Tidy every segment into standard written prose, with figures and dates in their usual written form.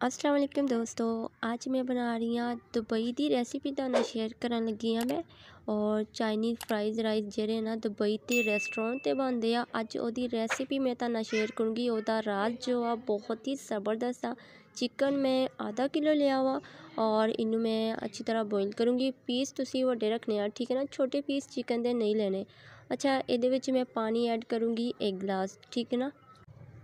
अस्सलाम वालेकुम दोस्तों। आज मैं बना रही हाँ दुबई दी रेसिपी तुहानू शेयर करन लगी हाँ मैं। और चाइनीज़ फ्राइज़ राइस जेह्ड़े ना दुबई ते रेस्टोरेंट ते बनदे आ, अज ओदी रेसिपी मैं तुहानू शेयर करूँगी। ओदा राज जो आ बहुत ही ज़बरदस्त आ। चिकन मैं आधा किलो लिया वा और इनू मैं अच्छी तरह बॉयल करूँगी। पीस तुसी वड्डे रखने आ, ठीक है ना, छोटे पीस चिकन दे नहीं लेने। अच्छा, इहदे विच मैं पानी ऐड करूँगी 1 गिलास, ठीक है ना।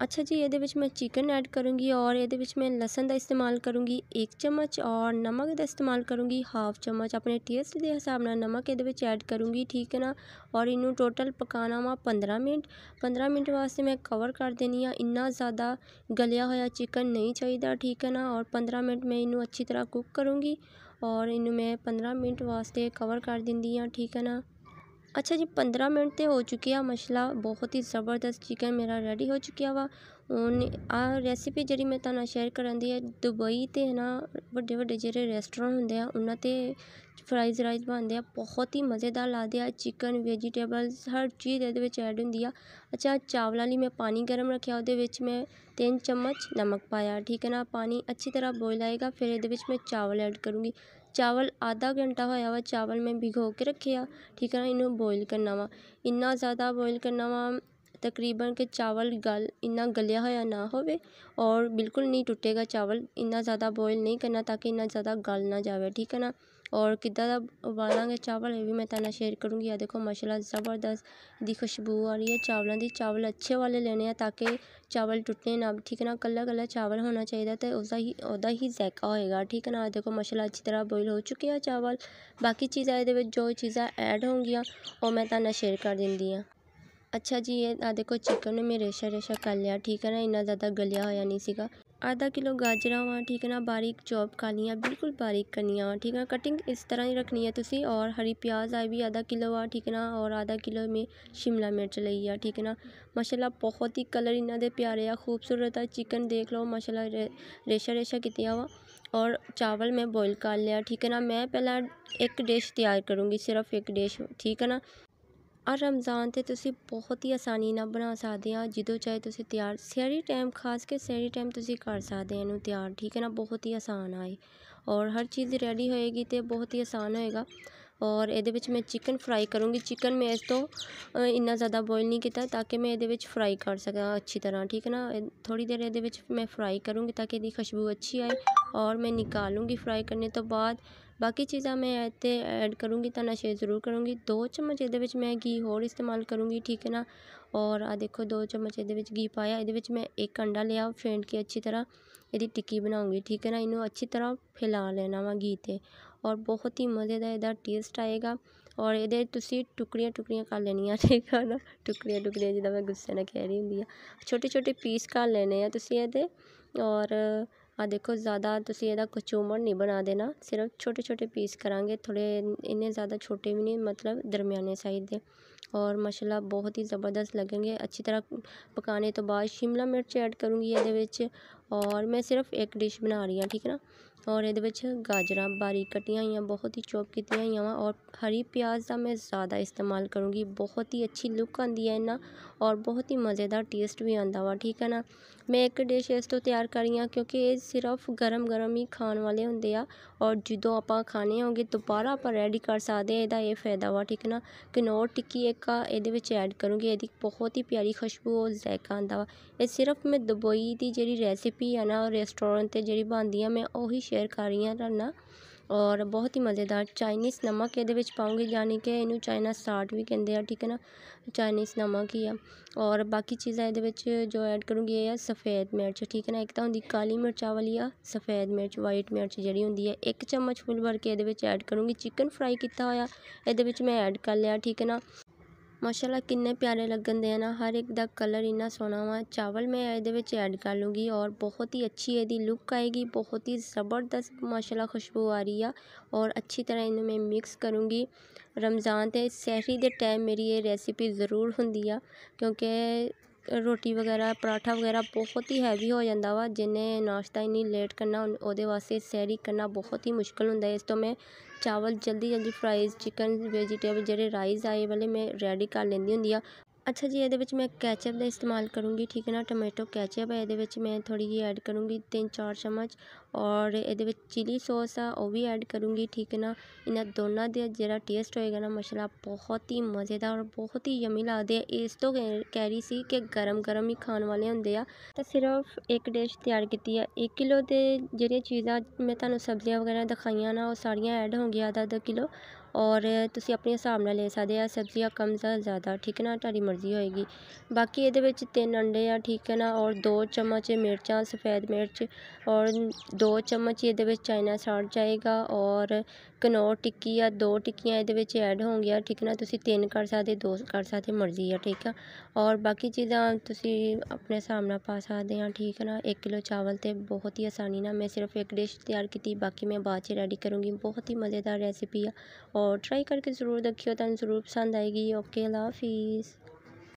अच्छा जी, ये मैं चिकन ऐड करूँगी और ये मैं लसन का इस्तेमाल करूँगी 1 चम्मच और नमक का इस्तेमाल करूँगी हाफ चम्मच। अपने टेस्ट के हिसाब नाल नमक ये ऐड करूँगी, ठीक है ना। और इनू टोटल पकाना वा 15 मिनट। 15 मिनट वास्ते मैं कवर कर देनी हाँ। इन्ना ज़्यादा गलिया होया चिकन नहीं चाहिए, ठीक है ना। और 15 मिनट मैं इनू अच्छी तरह कुक करूँगी और इनू मैं 15 मिनट वास्ते कवर कर देंदी हाँ, ठीक है ना। अच्छा जी, 15 मिनट तो हो चुके हैं। मसाला बहुत ही ज़बरदस्त चिकन मेरा रेडी हो चुका वा। हुण आ रेसिपी जी मैं तुहानू शेयर करन दी है, दुबई ते है ना वड्डे वड्डे जेह्ड़े रेस्टोरेंट होंदे आ उन्हां ते फ्राइज़ राइस बनदे आ। बहुत ही मज़ेदार लगदे आ। चिकन वेजीटेबल्स हर चीज़ इहदे विच ऐड हुंदी आ। अच्छा, चावलां लई मैं पानी गर्म रखेआ, उहदे विच मैं 3 चम्मच नमक पाया, ठीक है ना। पानी अच्छी तरह बॉयल आएगा, फिर इहदे विच मैं चावल ऐड करूँगी। चावल आधा घंटा होया वा चावल मैं भिगो के रखे आ, ठीक है ना। इनू बॉयल करना वा, इन्ना ज़्यादा बॉयल करना वा तकरीबन के चावल इन्ना गलिया होया ना होवे और बिल्कुल नहीं टुटेगा चावल। इन्ना ज़्यादा बॉयल नहीं करना ताकि इन्ना ज़्यादा गल ना जावे, ठीक है ना। और किद्दां दा उबालांगे चावल ये भी मैं तुहानू शेयर करूँगी। आ देखो माशाल्लाह ज़बरदस्त दी खुशबू आ रही है चावलों की। चावल अच्छे वाले लेने हैं ताकि चावल टुटने ना, ठीक है ना। कल्ला कल्ला चावल होना चाहिए तो उसदा ही जायका होएगा, ठीक है ना। देखो माशाल्लाह अच्छी तरह बॉयल हो चुके हैं चावल। बाकी चीज़ां इहदे विच जो चीज़ां ऐड होंगियां वो मैं तुहानू शेयर कर दिंदी हाँ। अच्छा जी, ये देखो चिकन में रेशा रेशा कर लिया, ठीक है ना। इन्ना ज़्यादा गलिया होया नहीं सीगा। आधा किलो गाजरा वा, ठीक है ना, बारीक चॉप करनियाँ, बिल्कुल बारीक करनियाँ वा, ठीक है। कटिंग इस तरह ही रखनी है तुसी। और हरी प्याज आई भी आधा किलो वा, ठीक है ना। और आधा किलो में शिमला मिर्च लई आ, ठीक है ना। माशाल्लाह बहुत ही कलर इन्हां दे प्यारे आ, खूबसूरत आ। चिकन देख लो माशाल्लाह रेशा रेशा कीतिया वा। और चावल मैं बॉयल कर लिया, ठीक है ना। मैं पहला एक डिश तैयार करूँगी, सिर्फ एक डिश, ठीक है ना। और रमज़ान ते तुसी बहुत ही आसानी नाल बना सकदे आ, जदों चाहे तुसी तैयार सहरी टाइम, खास के सहरी टाइम तुसी कर सकदे इनू तैयार, ठीक है ना। बहुत ही आसान आए और हर चीज़ रेडी होएगी तो बहुत ही आसान होएगा। और ये मैं चिकन फ्राई करूँगी। चिकन मैं इस तो इन्ना ज़्यादा बॉयल नहीं किया ताकि मैं ये फ्राई कर सका अच्छी तरह, ठीक है ना। थोड़ी देर ये मैं फ्राई करूँगी ताकि इसकी खुशबू अच्छी आए और मैं निकालूँगी फ्राई करने तो बाद। बाकी चीज़ां मैं इत्ते ऐड करूँगी, तुहानू शेयर ज़रूर करूँगी। 2 चम्मच ये मैं घी होर इस्तेमाल करूँगी, ठीक है ना। और आ देखो 2 चम्मच ये घी पाया। ये मैं एक अंडा लिया, फेंट के अच्छी तरह इसकी टिक्की बनाऊँगी, ठीक है ना। इनू अच्छी तरह फैला लेना वा घी ते और बहुत ही मज़ेदार इहदा टेस्ट आएगा। और ये तुसी टुकड़ियाँ टुकड़ियाँ कर लेनियां, ठीक है ना। टुकड़ियाँ टुकड़ियाँ जिद्दां मैं गुस्से नाल कह रही हुंदी आ। छोटे छोटे पीस कर लेने आ तुसी इहदे। और आ देखो ज़्यादा तुसी इहदा कचूमर नहीं बना देना, सिर्फ छोटे छोटे पीस करांगे, थोड़े इन्ने ज़्यादा छोटे भी नहीं, मतलब दरमियाने साइज़ दे। और माशाल्लाह बहुत ही ज़बरदस्त लगेंगे। अच्छी तरह पकाने तो बाद शिमला मिर्च ऐड करूँगी ये। और मैं सिर्फ एक डिश बना रही हाँ, ठीक है ना। और ये गाजरां बारीक कटियां हुई, बहुत ही चॉप कीतियां हुई वा। और हरी प्याज का मैं ज़्यादा इस्तेमाल करूँगी, बहुत ही अच्छी लुक आती है इन्ना और बहुत ही मज़ेदार टेस्ट भी आता वा, ठीक है ना। मैं एक डिश इस तो तैयार कर रही हाँ क्योंकि ये सिर्फ गरम गरम ही खाने वाले होंगे आ। और जो आप खाने होंगे दोबारा आप रेडी कर सकते हैं, ਇਹਦਾ ये फ़ायदा वा, ठीक है ना। कनौर टिक्की एक ये ऐड करूँगी, ये बहुत ही प्यारी खुशबू और जायका आता वा। ये सिर्फ मैं दुबई की जी रेसिपी है ना रेस्टोरेंट ते जी बनती है, मैं वही शेयर कर रही हाँ तुहाडे नाल। और बहुत ही मज़ेदार चाइनीज़ नमक ये पाऊँगी, यानी कि इनू चाइना साल्ट भी कहते हैं, ठीक है ना। चाइनीज़ नमक ही है। और बाकी चीज़ां ये जो ऐड करूँगी ये सफ़ेद मिर्च, ठीक है ना। एक तो होंगी काली मिर्चा वाली आ, सफ़ेद मिर्च वाइट मिर्च जी होंगी है। 1 चम्मच फुल भर के ये ऐड करूँगी। चिकन फ्राई किया होया ये मैं ऐड कर लिया, ठीक है ना। माशाल्लाह किन्ने प्यारे लगन दे ना, हर एक दा कलर इन्ना सोहना वा। चावल मैं ये ऐड कर लूँगी और बहुत ही अच्छी इसकी लुक आएगी, बहुत ही ज़बरदस्त माशाल्लाह खुशबू आ रही है। और अच्छी तरह इन्हें मैं मिक्स करूँगी। रमज़ान ते सहरी दे टाइम मेरी ये रेसिपी ज़रूर होंदी आ क्योंकि रोटी वगैरह पराठा वगैरह बहुत ही हैवी हो जाता वा, जिन्हें नाश्ता इन्नी लेट करना उहदे वास्ते सहरी करना बहुत ही मुश्किल होंदा है। इस तो मैं चावल जल्दी जल्दी फ्राइज़ चिकन वेजीटेबल जेह्ड़े राइस आए वाले मैं रेडी कर लैंदी हुंदी आ। ਅੱਛਾ ਜੀ, ਇਹਦੇ ਵਿੱਚ ਮੈਂ ਕੈਚਅਪ ਦਾ ਇਸਤੇਮਾਲ ਕਰੂੰਗੀ, ਠੀਕ ਹੈ ਨਾ। ਟੋਮੈਟੋ ਕੈਚਅਪ ਹੈ, ਇਹਦੇ ਵਿੱਚ ਮੈਂ ਥੋੜ੍ਹੀ ਜਿਹੀ ਐਡ ਕਰੂੰਗੀ 3-4 ਚਮਚ। ਔਰ ਇਹਦੇ ਵਿੱਚ ਚਿਲੀ ਸੌਸ ਆ ਉਹ ਵੀ ਐਡ ਕਰੂੰਗੀ, ਠੀਕ ਹੈ ਨਾ। ਇਹਨਾਂ ਦੋਨਾਂ ਦਾ ਜਿਹੜਾ ਟੇਸਟ ਹੋਏਗਾ ਨਾ ਮਾਸ਼ਾਅੱਲਾ ਬਹੁਤ ਹੀ ਮਜ਼ੇਦਾਰ ਔਰ ਬਹੁਤ ਹੀ ਯਮੀ ਲੱਗਦੇ ਆ। ਇਸ ਤੋਂ ਕਹਿ ਰਹੀ ਸੀ ਕਿ ਗਰਮ ਗਰਮ ਹੀ ਖਾਣ ਵਾਲੇ ਹੁੰਦੇ ਆ। ਤਾਂ ਸਿਰਫ ਇੱਕ ਡਿਸ਼ ਤਿਆਰ ਕੀਤੀ ਆ 1 ਕਿਲੋ ਦੇ। ਜਿਹੜੀਆਂ ਚੀਜ਼ਾਂ ਮੈਂ ਤੁਹਾਨੂੰ ਸਬਜ਼ੀਆਂ ਵਗੈਰਾ ਦਿਖਾਈਆਂ ਨਾ ਉਹ ਸਾਰੀਆਂ ਐਡ ਹੋਣਗੀਆਂ ਅੱਧਾ ਕਿਲੋ। ਔਰ ਤੁਸੀਂ ਆਪਣੇ ਹਿਸਾਬ ਨਾਲ ਲੈ ਸਕਦੇ ਆ, ਸਬਜ਼ੀਆਂ ਕਮ ਜਾਂ ਜ਼ਿਆਦਾ, ਠੀਕ ਹੈ ਨਾ, ਤੁਹਾਡੀ ਮਰਜ਼ੀ ਹੋਏਗੀ। ਬਾਕੀ ਇਹਦੇ ਵਿੱਚ 3 ਅੰਡੇ ਆ, ਠੀਕ ਹੈ ਨਾ। ਔਰ 2 ਚਮਚ ਮਿਰਚਾਂ ਸफ़ੈਦ ਮਿਰਚ, ਔਰ 2 ਚਮਚ ਇਹਦੇ ਵਿੱਚ ਚਾਈਨਾ ਸਾਲਟ ਜਾਏਗਾ। ਔਰ ਕਨੌਰ ਟਿੱਕੀ ਆ 2 ਟਿੱਕੀਆਂ ਇਹਦੇ ਵਿੱਚ ਐਡ ਹੋਣਗੀਆਂ, ਠੀਕ ਹੈ ਨਾ। ਤੁਸੀਂ 3 ਕਰ ਸਕਦੇ, 2 ਕਰ ਸਕਦੇ, ਮਰਜ਼ੀ ਆ, ਠੀਕ ਆ। ਔਰ ਬਾਕੀ ਚੀਜ਼ਾਂ ਤੁਸੀਂ ਆਪਣੇ ਹਿਸਾਬ ਨਾਲ ਪਾ ਸਕਦੇ ਆ, ਠੀਕ ਹੈ ਨਾ। 1 ਕਿਲੋ ਚਾਵਲ ਤੇ ਬਹੁਤ ਹੀ ਆਸਾਨੀ ਨਾਲ ਮੈਂ ਸਿਰਫ ਇੱਕ ਡਿਸ਼ ਤਿਆਰ ਕੀਤੀ, ਬਾਕੀ ਮੈਂ ਬਾਅਦ 'ਚ ਰੈਡੀ ਕਰੂੰਗੀ। ਬਹੁਤ ਹੀ ਮਜ਼ੇਦਾਰ ਰੈਸਿਪੀ ਆ ਔਰ ਟਰਾਈ ਕਰਕੇ ज़रूर देखियो, तुहानू ज़रूर पसंद आएगी। ओके, अल्लाह हाफिज़।